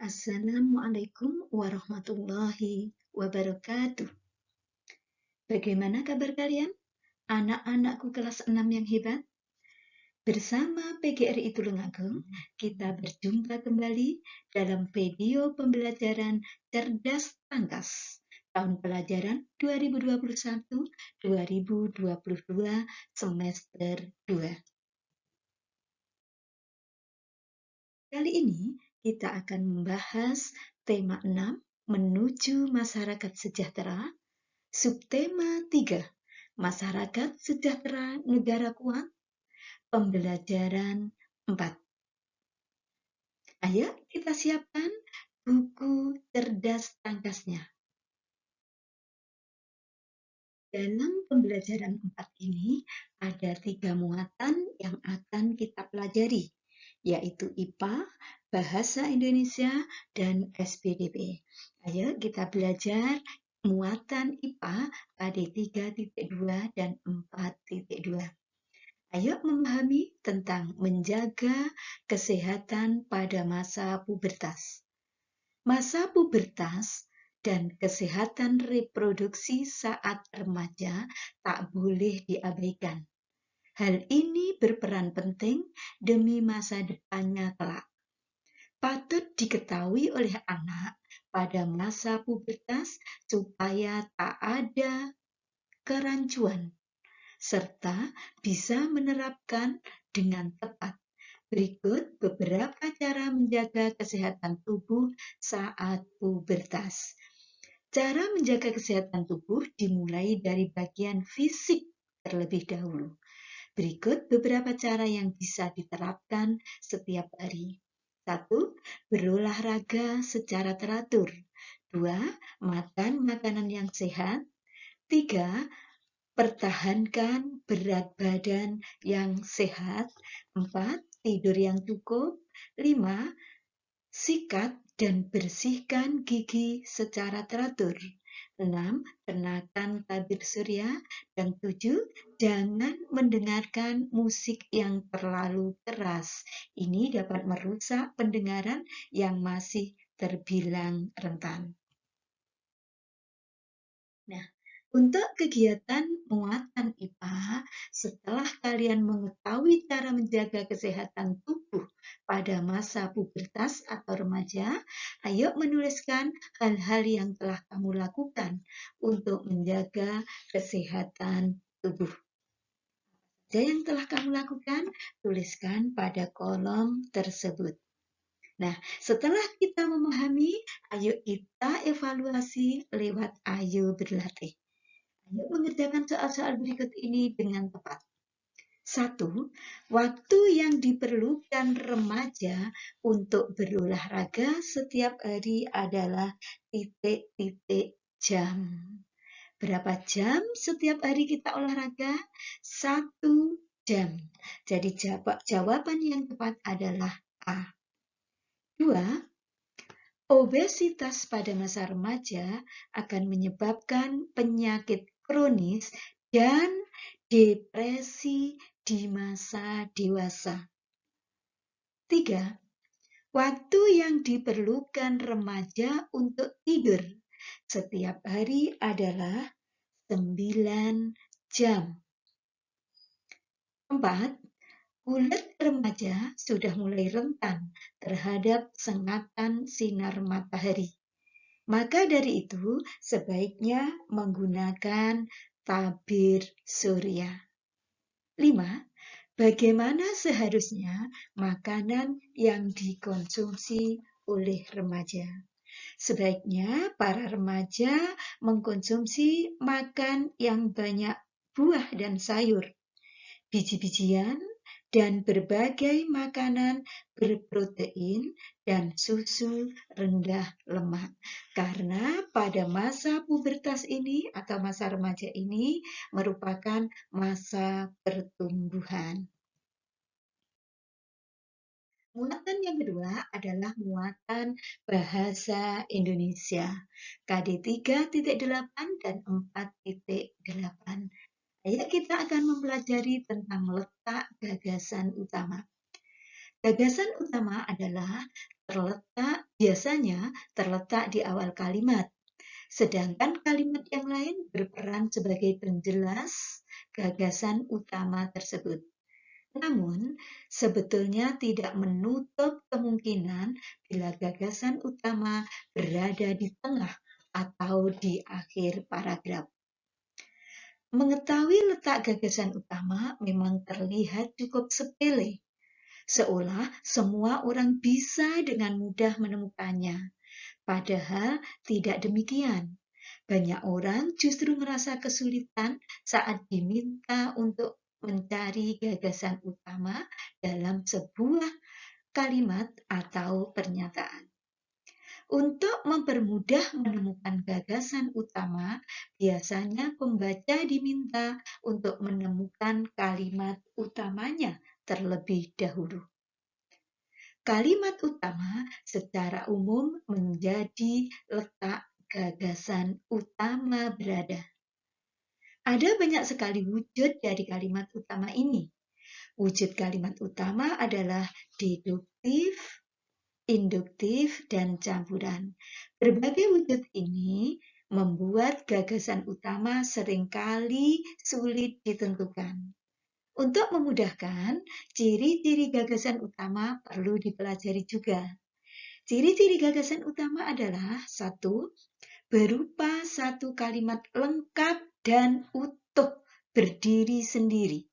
Assalamualaikum warahmatullahi wabarakatuh. Bagaimana kabar kalian? Anak-anakku kelas 6 yang hebat. Bersama PGRI Tulungagung, kita berjumpa kembali dalam video pembelajaran Cerdas Tangkas tahun pelajaran 2021-2022 semester 2. Kali ini kita akan membahas tema 6 menuju masyarakat sejahtera. Subtema 3, Masyarakat Sejahtera Negara Kuat, pembelajaran 4. Ayo kita siapkan buku cerdas tangkasnya. Dalam pembelajaran 4 ini ada 3 muatan yang akan kita pelajari, yaitu IPA, Bahasa Indonesia, dan SPDP. Ayo kita belajar muatan IPA pada 3.2 dan 4.2. Ayo memahami tentang menjaga kesehatan pada masa pubertas. Masa pubertas dan kesehatan reproduksi saat remaja tak boleh diabaikan. Hal ini berperan penting demi masa depannya kelak. Patut diketahui oleh anak pada masa pubertas supaya tak ada kerancuan, serta bisa menerapkan dengan tepat. Berikut beberapa cara menjaga kesehatan tubuh saat pubertas. Cara menjaga kesehatan tubuh dimulai dari bagian fisik terlebih dahulu. Berikut beberapa cara yang bisa diterapkan setiap hari. 1. Berolahraga secara teratur. 2. Makan makanan yang sehat. 3. Pertahankan berat badan yang sehat. 4. Tidur yang cukup. 5. Sikat dan bersihkan gigi secara teratur. 6. Kenakan tabir surya. Dan 7. Jangan mendengarkan musik yang terlalu keras. Ini dapat merusak pendengaran yang masih terbilang rentan. Nah, untuk kegiatan muatan IPA, setelah kalian mengetahui cara menjaga kesehatan tubuh pada masa pubertas atau remaja, ayo menuliskan hal-hal yang telah kamu lakukan untuk menjaga kesehatan tubuh. Apa yang telah kamu lakukan, tuliskan pada kolom tersebut. Nah, setelah kita memahami, ayo kita evaluasi lewat ayo berlatih. Ayo mengerjakan soal-soal berikut ini dengan tepat. 1. Waktu yang diperlukan remaja untuk berolahraga setiap hari adalah titik-titik jam. Berapa jam setiap hari kita olahraga? 1 jam. Jadi jawaban yang tepat adalah A. 2. Obesitas pada masa remaja akan menyebabkan penyakit kronis dan depresi di masa dewasa. 3. Waktu yang diperlukan remaja untuk tidur setiap hari adalah 9 jam. 4. Kulit remaja sudah mulai rentan terhadap sengatan sinar matahari. Maka dari itu, sebaiknya menggunakan tabir surya. 5. Bagaimana seharusnya makanan yang dikonsumsi oleh remaja? Sebaiknya para remaja mengkonsumsi makan yang banyak buah dan sayur, biji-bijian, dan berbagai makanan berprotein dan susu rendah lemak. Karena pada masa pubertas ini atau masa remaja ini merupakan masa pertumbuhan. Muatan yang kedua adalah muatan bahasa Indonesia, KD 3.8 dan 4.8. Ayo kita akan mempelajari tentang letak gagasan utama. Gagasan utama adalah terletak biasanya terletak di awal kalimat, sedangkan kalimat yang lain berperan sebagai penjelas gagasan utama tersebut. Namun, sebetulnya tidak menutup kemungkinan bila gagasan utama berada di tengah atau di akhir paragraf. Mengetahui letak gagasan utama memang terlihat cukup sepele, seolah semua orang bisa dengan mudah menemukannya. Padahal tidak demikian. Banyak orang justru merasa kesulitan saat diminta untuk mencari gagasan utama dalam sebuah kalimat atau pernyataan. Untuk mempermudah menemukan gagasan utama, biasanya pembaca diminta untuk menemukan kalimat utamanya terlebih dahulu. Kalimat utama secara umum menjadi letak gagasan utama berada. Ada banyak sekali wujud dari kalimat utama ini. Wujud kalimat utama adalah deduktif, induktif, dan campuran. Berbagai wujud ini membuat gagasan utama seringkali sulit ditentukan. Untuk memudahkan, ciri-ciri gagasan utama perlu dipelajari juga. Ciri-ciri gagasan utama adalah 1. Berupa satu kalimat lengkap dan utuh berdiri sendiri.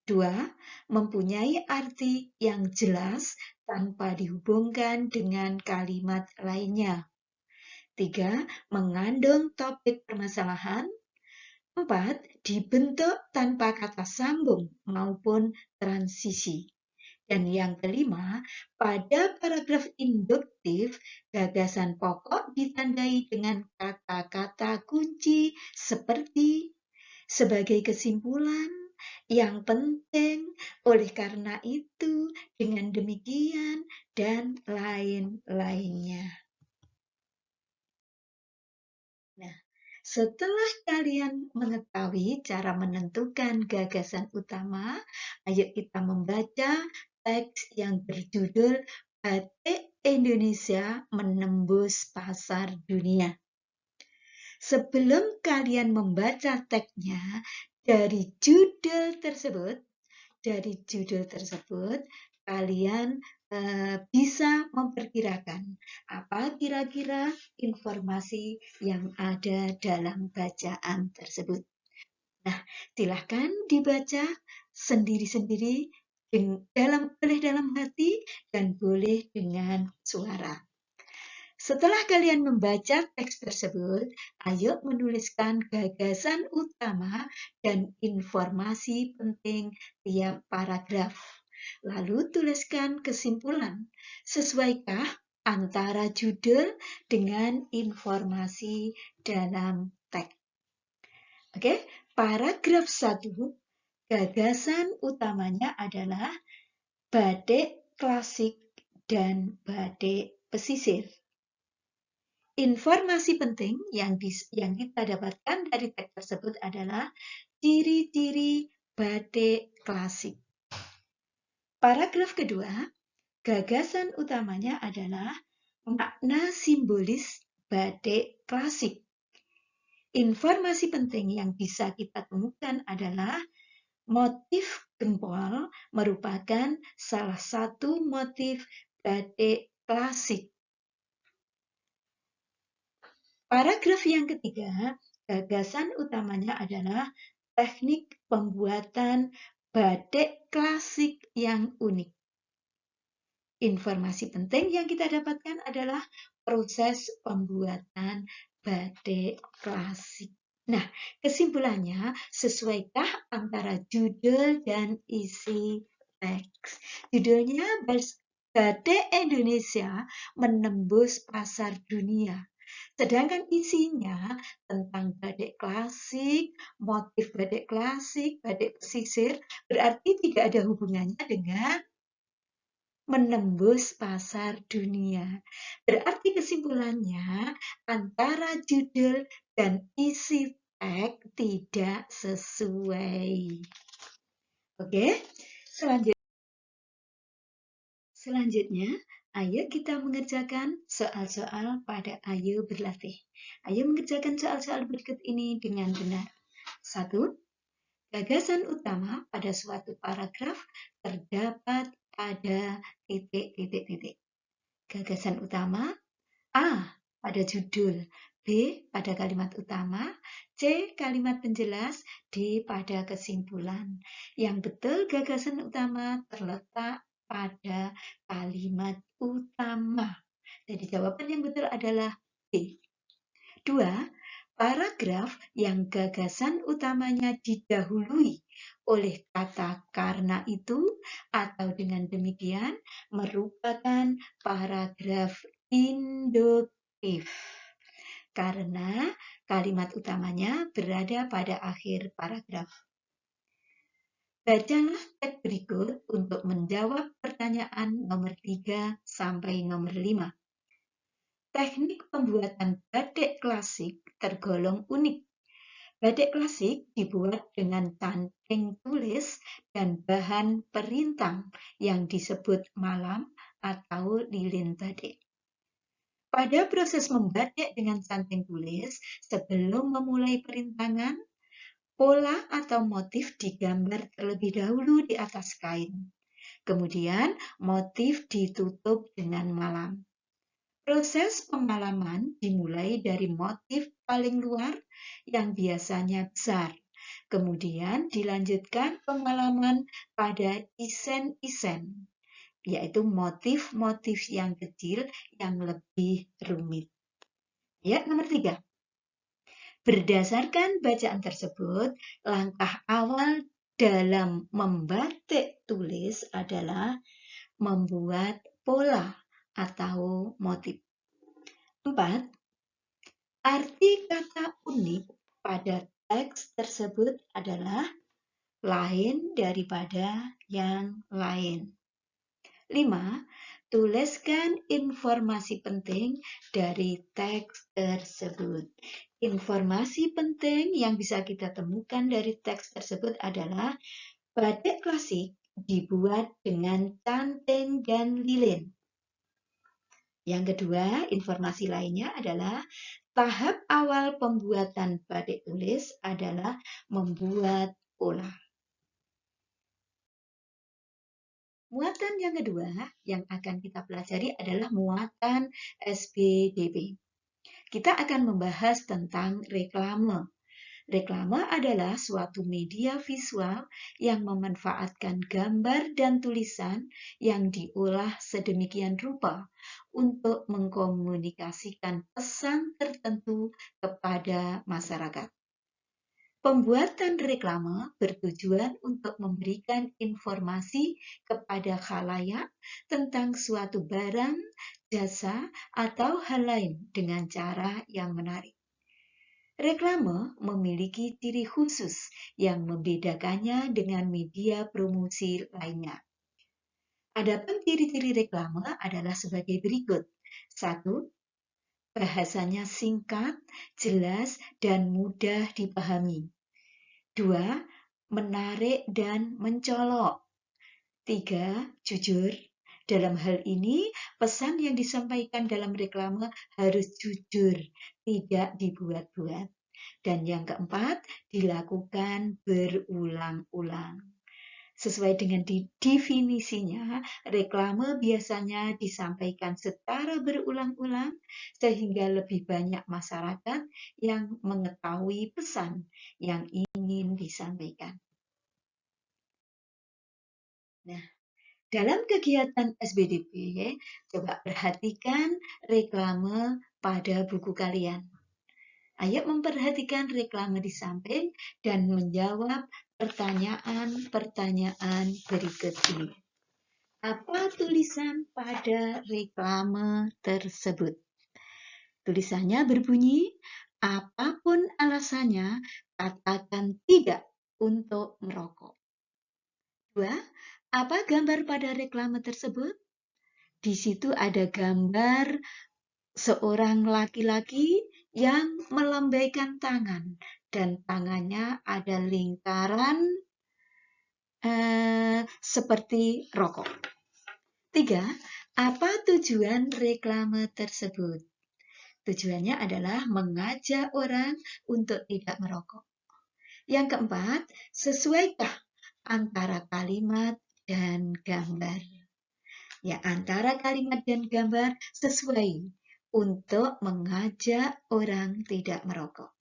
2. Mempunyai arti yang jelas tanpa dihubungkan dengan kalimat lainnya. 3. Mengandung topik permasalahan. 4. Dibentuk tanpa kata sambung maupun transisi. Dan yang kelima, pada paragraf induktif, gagasan pokok ditandai dengan kata-kata kunci seperti sebagai kesimpulan, yang penting, oleh karena itu, dengan demikian, dan lain-lainnya. Nah, setelah kalian mengetahui cara menentukan gagasan utama, ayo kita membaca teks yang berjudul Batik Indonesia Menembus Pasar Dunia. Sebelum kalian membaca teksnya, dari judul tersebut, kalian bisa memperkirakan apa kira-kira informasi yang ada dalam bacaan tersebut. Nah, silahkan dibaca sendiri-sendiri boleh dalam hati dan boleh dengan suara. Setelah kalian membaca teks tersebut, ayo menuliskan gagasan utama dan informasi penting tiap paragraf. Lalu tuliskan kesimpulan. Sesuaikah antara judul dengan informasi dalam teks? Oke, paragraf 1, gagasan utamanya adalah batik klasik dan batik pesisir. Informasi penting yang kita dapatkan dari teks tersebut adalah ciri-ciri batik klasik. Paragraf kedua, gagasan utamanya adalah makna simbolis batik klasik. Informasi penting yang bisa kita temukan adalah motif gempol merupakan salah satu motif batik klasik. Paragraf yang ketiga, gagasan utamanya adalah teknik pembuatan batik klasik yang unik. Informasi penting yang kita dapatkan adalah proses pembuatan batik klasik. Nah, kesimpulannya, sesuaikah antara judul dan isi teks? Judulnya Batik Indonesia Menembus Pasar Dunia. Sedangkan isinya tentang batik klasik, motif batik klasik, batik pesisir, berarti tidak ada hubungannya dengan menembus pasar dunia. Berarti kesimpulannya antara judul dan isi teks tidak sesuai. Oke, selanjutnya Ayo kita mengerjakan soal-soal pada Ayo Berlatih. Ayo mengerjakan soal-soal berikut ini dengan benar. 1. Gagasan utama pada suatu paragraf terdapat pada titik-titik-titik. Gagasan utama A. Pada judul, B. Pada kalimat utama, C. Kalimat penjelas, D. Pada kesimpulan. Yang betul gagasan utama terletak pada kalimat utama. Jadi jawaban yang betul adalah B. 2. Paragraf yang gagasan utamanya didahului oleh kata karena itu atau dengan demikian merupakan paragraf induktif. Karena kalimat utamanya berada pada akhir paragraf. Bacalah teks berikut untuk menjawab pertanyaan nomor 3 sampai nomor 5. Teknik pembuatan batik klasik tergolong unik. Batik klasik dibuat dengan canting tulis dan bahan perintang yang disebut malam atau lilin batik. Pada proses membatik dengan canting tulis, sebelum memulai perintangan, pola atau motif digambar terlebih dahulu di atas kain. Kemudian motif ditutup dengan malam. Proses pemalaman dimulai dari motif paling luar yang biasanya besar. Kemudian dilanjutkan pemalaman pada isen-isen, yaitu motif-motif yang kecil yang lebih rumit. Ya, nomor 3. Berdasarkan bacaan tersebut, langkah awal dalam membatik tulis adalah membuat pola atau motif. 4. Arti kata unik pada teks tersebut adalah lain daripada yang lain. 5. Tuliskan informasi penting dari teks tersebut. Informasi penting yang bisa kita temukan dari teks tersebut adalah batik klasik dibuat dengan canting dan lilin. Yang kedua, informasi lainnya adalah tahap awal pembuatan batik tulis adalah membuat pola. Muatan yang kedua yang akan kita pelajari adalah muatan SBDP. Kita akan membahas tentang reklame. Reklame adalah suatu media visual yang memanfaatkan gambar dan tulisan yang diolah sedemikian rupa untuk mengkomunikasikan pesan tertentu kepada masyarakat. Pembuatan reklame bertujuan untuk memberikan informasi kepada khalayak tentang suatu barang, jasa, atau hal lain dengan cara yang menarik. Reklame memiliki ciri khusus yang membedakannya dengan media promosi lainnya. Adapun ciri-ciri reklame adalah sebagai berikut. 1. Bahasanya singkat, jelas, dan mudah dipahami. 2. Menarik dan mencolok. 3. Jujur. Dalam hal ini, pesan yang disampaikan dalam reklame harus jujur, tidak dibuat-buat. Dan yang keempat, dilakukan berulang-ulang. Sesuai dengan definisinya, reklame biasanya disampaikan secara berulang-ulang sehingga lebih banyak masyarakat yang mengetahui pesan yang ingin disampaikan. Nah, dalam kegiatan SBDP, coba perhatikan reklame pada buku kalian. Ayo memperhatikan reklame di samping dan menjawab pertanyaan-pertanyaan berikut ini. Apa tulisan pada reklame tersebut? Tulisannya berbunyi, apapun alasannya, katakan tidak untuk merokok. 2. Apa gambar pada reklame tersebut? Di situ ada gambar seorang laki-laki yang melambaikan tangan dan tangannya ada lingkaran seperti rokok. 3. Apa tujuan reklame tersebut? Tujuannya adalah mengajak orang untuk tidak merokok. Yang keempat, sesuaikah antara kalimat dan gambar? Ya, antara kalimat dan gambar sesuai untuk mengajak orang tidak merokok.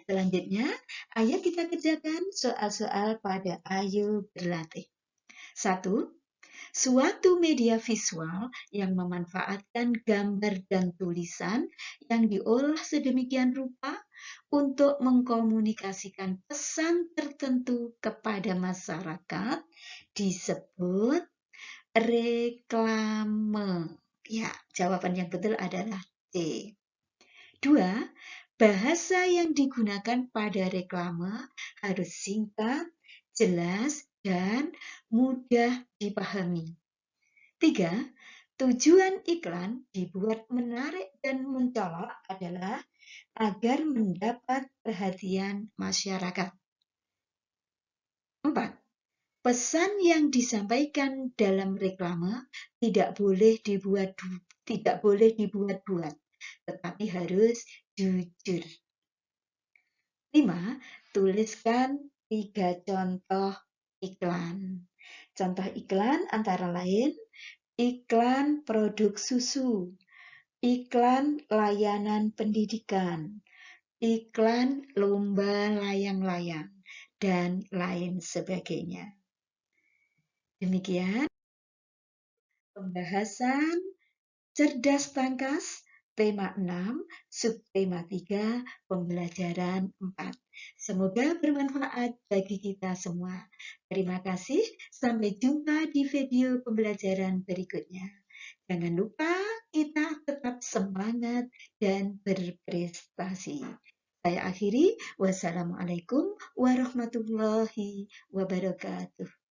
Selanjutnya, ayo kita kerjakan soal-soal pada Ayo Berlatih. 1. Suatu media visual yang memanfaatkan gambar dan tulisan yang diolah sedemikian rupa untuk mengkomunikasikan pesan tertentu kepada masyarakat disebut reklame. Ya, jawaban yang betul adalah C. 2. Bahasa yang digunakan pada reklame harus singkat, jelas, dan mudah dipahami. 3. Tujuan iklan dibuat menarik dan mencolok adalah agar mendapat perhatian masyarakat. 4. Pesan yang disampaikan dalam reklame tidak boleh dibuat-buat, tetapi harus jujur. 5. Tuliskan 3 contoh iklan. Contoh iklan antara lain iklan produk susu, iklan layanan pendidikan, iklan lomba layang-layang, dan lain sebagainya. Demikian pembahasan cerdas tangkas tema 6, subtema 3, pembelajaran 4. Semoga bermanfaat bagi kita semua. Terima kasih, sampai jumpa di video pembelajaran berikutnya. Jangan lupa kita tetap semangat dan berprestasi. Saya akhiri, wassalamualaikum warahmatullahi wabarakatuh.